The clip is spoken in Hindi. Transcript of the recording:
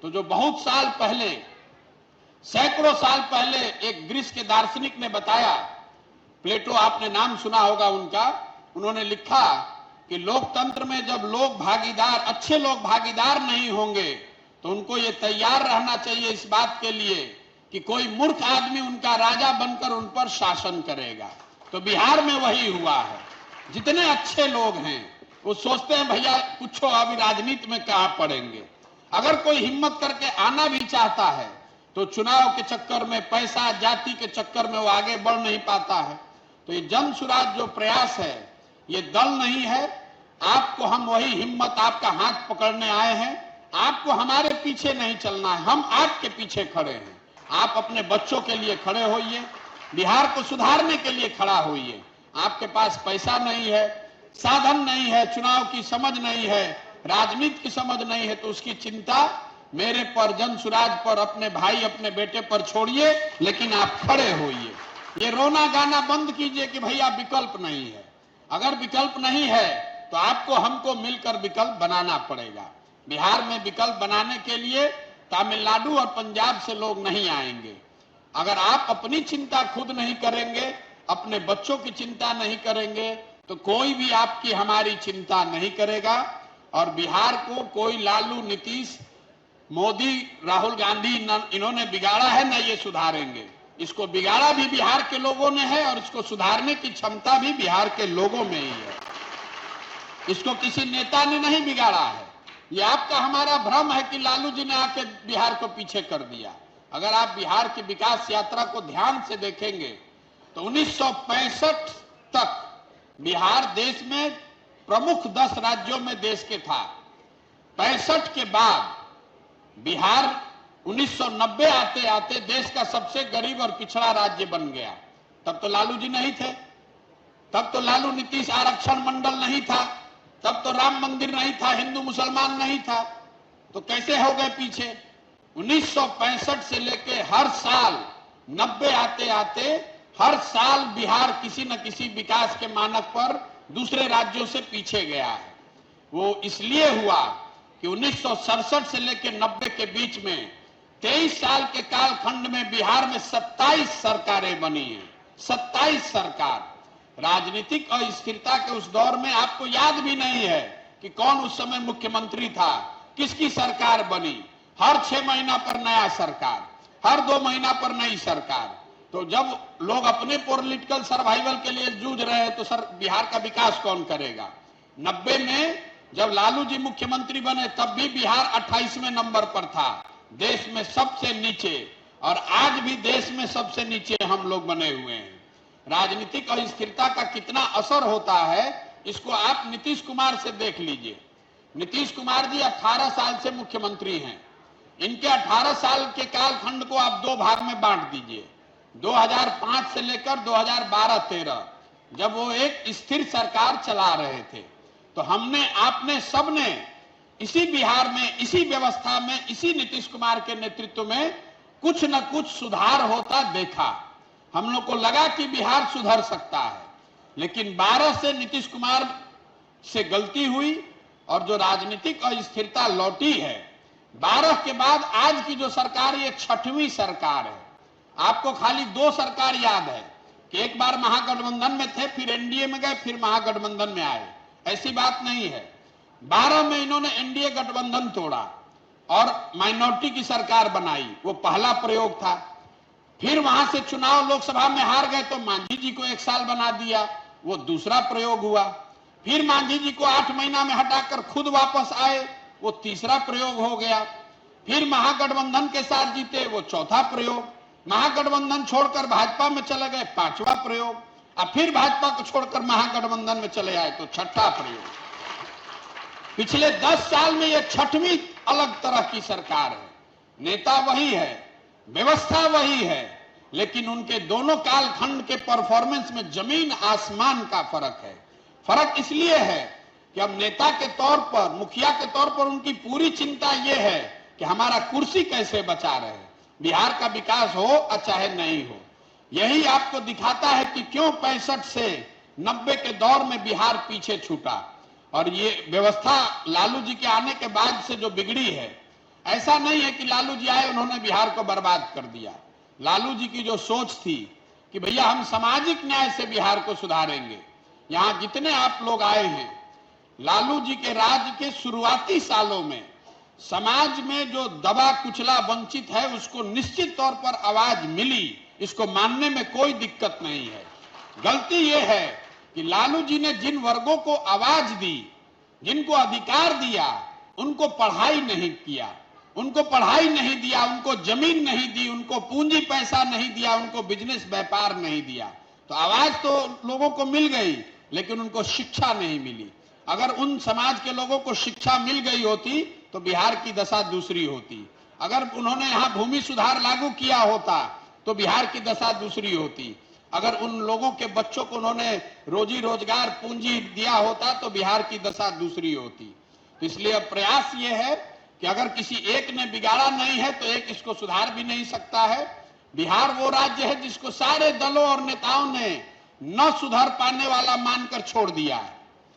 तो जो बहुत साल पहले, सैकड़ों साल पहले एक ग्रीस के दार्शनिक ने बताया, प्लेटो, आपने नाम सुना होगा उनका, उन्होंने लिखा कि लोकतंत्र में जब लोग भागीदार, अच्छे लोग भागीदार नहीं होंगे तो उनको ये तैयार रहना चाहिए इस बात के लिए कि कोई मूर्ख आदमी उनका राजा बनकर उन पर शासन करेगा। तो बिहार में वही हुआ है। जितने अच्छे लोग हैं वो सोचते हैं भैया पूछो अभी राजनीति में कहां पड़ेंगे। अगर कोई हिम्मत करके आना भी चाहता है तो चुनाव के चक्कर में, पैसा जाति के चक्कर में वो आगे बढ़ नहीं पाता है। तो ये जन सुराज जो प्रयास है ये दल नहीं है। आपको हम वही हिम्मत, आपका हाथ पकड़ने आए हैं। आपको हमारे पीछे नहीं चलना है, हम आपके पीछे खड़े हैं। आप अपने बच्चों के लिए खड़े होइए, बिहार को सुधारने के लिए खड़ा होइए। आपके पास पैसा नहीं है, साधन नहीं है, चुनाव की समझ नहीं है, राजनीति की समझ नहीं है, तो उसकी चिंता मेरे पर, जन सुराज पर, अपने भाई अपने बेटे पर छोड़िए, लेकिन आप खड़े होइए। ये रोना गाना बंद कीजिए कि भैया विकल्प नहीं है। अगर विकल्प नहीं है तो आपको हमको मिलकर विकल्प बनाना पड़ेगा। बिहार में विकल्प बनाने के लिए तमिलनाडु और पंजाब से लोग नहीं आएंगे। अगर आप अपनी चिंता खुद नहीं करेंगे, अपने बच्चों की चिंता नहीं करेंगे, तो कोई भी आपकी हमारी चिंता नहीं करेगा। और बिहार को कोई लालू, नीतीश, मोदी, राहुल गांधी इन्होंने बिगाड़ा है ना ये सुधारेंगे। इसको बिगाड़ा भी बिहार के लोगों ने है और इसको सुधारने की क्षमता भी बिहार के लोगों में ही है। इसको किसी नेता ने नहीं बिगाड़ा है। ये आपका हमारा भ्रम है कि लालू जी ने आके बिहार को पीछे कर दिया। अगर आप बिहार की विकास यात्रा को ध्यान से देखेंगे तो 1965 तक बिहार देश में प्रमुख 10 राज्यों में देश के था। 65 के बाद बिहार 1990 आते आते देश का सबसे गरीब और पिछड़ा राज्य बन गया। तब तो लालू जी नहीं थे, तब तो लालू नीतीश आरक्षण मंडल नहीं था, तब तो राम मंदिर नहीं था, हिंदू मुसलमान नहीं था, तो कैसे हो गए पीछे। 1965 से लेके हर साल 90 आते आते हर साल बिहार किसी न किसी विकास के मानक पर दूसरे राज्यों से पीछे गया है। वो इसलिए हुआ कि 1967 से लेकर 90 के बीच में 23 साल के कालखंड में बिहार में 27 सरकारें बनी हैं। 27 सरकार। राजनीतिक अस्थिरता के उस दौर में आपको याद भी नहीं है कि कौन उस समय मुख्यमंत्री था, किसकी सरकार बनी। हर 6 महीना पर नया सरकार, हर 2 महीना पर नई सरकार। तो जब लोग अपने पॉलिटिकल सर्वाइवल के लिए जूझ रहे हैं तो सर बिहार का विकास कौन करेगा। 90 में जब लालू जी मुख्यमंत्री बने तब भी बिहार 28वें नंबर पर था, देश में सबसे नीचे, और आज भी देश में सबसे नीचे हम लोग बने हुए हैं। राजनीतिक अस्थिरता का कितना असर होता है इसको आप नीतीश कुमार से देख लीजिए। नीतीश कुमार जी 18 साल से मुख्यमंत्री हैं। इनके 18 साल के कालखंड को आप 2 भाग में बांट दीजिए। 2005 से लेकर 2012-13 जब वो एक स्थिर सरकार चला रहे थे तो हमने, आपने, सबने इसी बिहार में, इसी व्यवस्था में, इसी नीतीश कुमार के नेतृत्व में कुछ न कुछ सुधार होता देखा। हम लोग को लगा कि बिहार सुधर सकता है, लेकिन 12 से नीतीश कुमार से गलती हुई और जो राजनीतिक अस्थिरता लौटी है। 12 के बाद आज की जो सरकार, ये 6वीं सरकार है। आपको खाली 2 सरकार याद है कि एक बार महागठबंधन में थे, फिर एनडीए में गए, फिर महागठबंधन में आए। ऐसी बात नहीं है। 12 में इन्होंने एनडीए गठबंधन तोड़ा और माइनॉरिटी की सरकार बनाई, वो पहला प्रयोग था। फिर वहां से चुनाव लोकसभा में हार गए तो मांझी जी को 1 साल बना दिया, वो दूसरा प्रयोग हुआ। फिर मांझी जी को 8 महीना में हटाकर खुद वापस आए, वो तीसरा प्रयोग हो गया। फिर महागठबंधन के साथ जीते, वो चौथा प्रयोग। महागठबंधन छोड़कर भाजपा में चले गए, 5वां प्रयोग। अब फिर भाजपा को छोड़कर महागठबंधन में चले आए तो 6ठा प्रयोग। पिछले 10 साल में यह 6वीं अलग तरह की सरकार है। नेता वही है, व्यवस्था वही है, लेकिन उनके दोनों कालखंड के परफॉर्मेंस में जमीन आसमान का फर्क है। फर्क इसलिए है कि अब नेता के तौर पर, मुखिया के तौर पर उनकी पूरी चिंता यह है कि हमारा कुर्सी कैसे बचा रहे, बिहार का विकास हो और चाहे नहीं हो। यही आपको दिखाता है कि क्यों 65 से 90 के दौर में बिहार पीछे छूटा। और ये व्यवस्था लालू जी के आने के बाद से जो बिगड़ी है, ऐसा नहीं है कि लालू जी आए उन्होंने बिहार को बर्बाद कर दिया। लालू जी की जो सोच थी कि भैया हम सामाजिक न्याय से बिहार को सुधारेंगे। यहां जितने आप लोग आए हैं, लालू जी के राज के शुरुआती सालों में समाज में जो दबा कुचला वंचित है उसको निश्चित तौर पर आवाज मिली, इसको मानने में कोई दिक्कत नहीं है। गलती यह है कि लालू जी ने जिन वर्गों को आवाज दी, जिनको अधिकार दिया, उनको पढ़ाई नहीं किया, उनको पढ़ाई नहीं दिया, उनको जमीन नहीं दी, उनको पूंजी पैसा नहीं दिया, उनको बिजनेस व्यापार नहीं दिया। तो आवाज तो लोगों को मिल गई, लेकिन उनको शिक्षा नहीं मिली। अगर उन समाज के लोगों को शिक्षा मिल गई होती तो बिहार की दशा दूसरी होती। अगर उन्होंने यहां भूमि सुधार लागू किया होता तो बिहार की दशा दूसरी होती। अगर उन लोगों के बच्चों को उन्होंने रोजी रोजगार पूंजी दिया होता तो बिहार की दशा दूसरी होती। तो इसलिए अब प्रयास ये है कि अगर किसी एक ने बिगाड़ा नहीं है तो एक इसको सुधार भी नहीं सकता है। बिहार वो राज्य है जिसको सारे दलों और नेताओं ने न सुधार पाने वाला मानकर छोड़ दिया है।